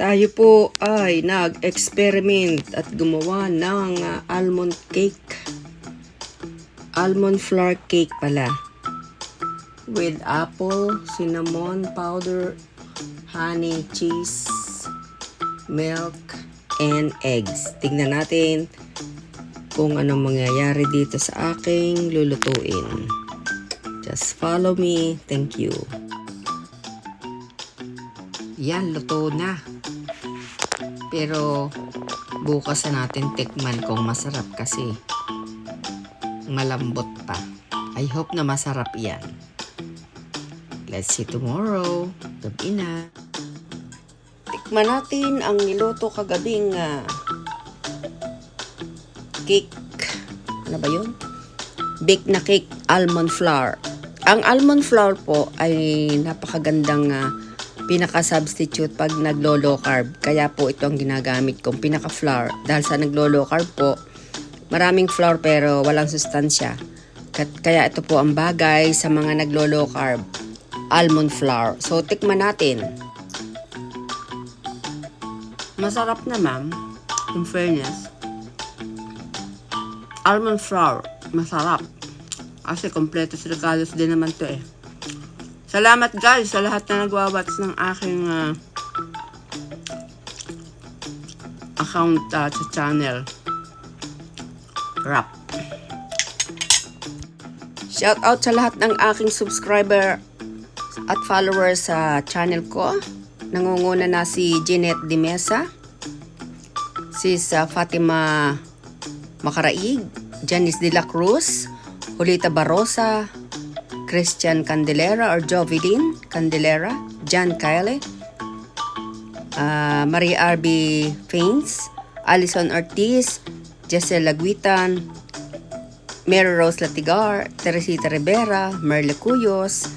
Tayo po ay nag-experiment at gumawa ng almond cake. Almond flour cake pala. With apple, cinnamon powder, honey, cheese, milk, and eggs. Tignan natin kung anong mangyayari dito sa aking lulutuin. Just follow me. Thank you. Yan, luto na. Pero bukas na natin tikman kung masarap kasi malambot pa. I hope na masarap yan. Let's see tomorrow. Gabi na. Tikman natin ang niluto kagabing cake. Ano ba yun? Bake na cake, almond flour. Ang almond flour po ay napakagandang pinaka-substitute pag naglo-low carb. Kaya po ito ang ginagamit kong pinaka-flour. Dahil sa naglo-low carb po, maraming flour pero walang sustansya. Kaya ito po ang bagay sa mga naglo-low carb. Almond flour. So, tikman natin. Masarap naman. In fairness. Almond flour. Masarap. Kasi kompleto silikalos din naman to eh. Salamat guys sa lahat na nagwa-watch ng aking account sa channel. Rap. Shout out sa lahat ng aking subscriber at followers sa channel ko. Nangunguna na si Jeanette de Mesa, sis Fatima Macaraig, Janice de la Cruz, Julita Barosa, Christian Candelera or Jovidin Candelera, John Kyle, Maria R.B. Fains, Alison Ortiz, Jessel Laguitan, Mary Rose Latigar, Teresita Rivera, Merle Cuyos,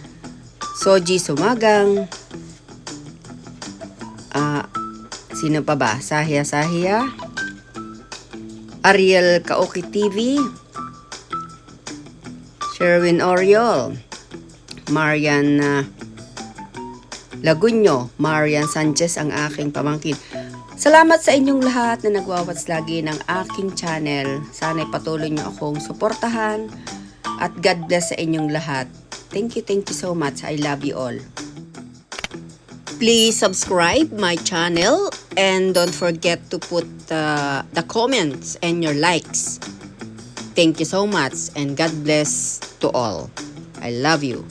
Soji Sumagang, sino pa ba? Sahia, Ariel Kaoki TV, Sherwin Oriol, Marian Lagunyo, Marian Sanchez ang aking pamangkin. Salamat sa inyong lahat na nagwawats lagi ng aking channel. Sana'y patuloy niyo akong suportahan at God bless sa inyong lahat. Thank you so much. I love you all. Please subscribe my channel and don't forget to put the comments and your likes. Thank you so much and God bless to all. I love you.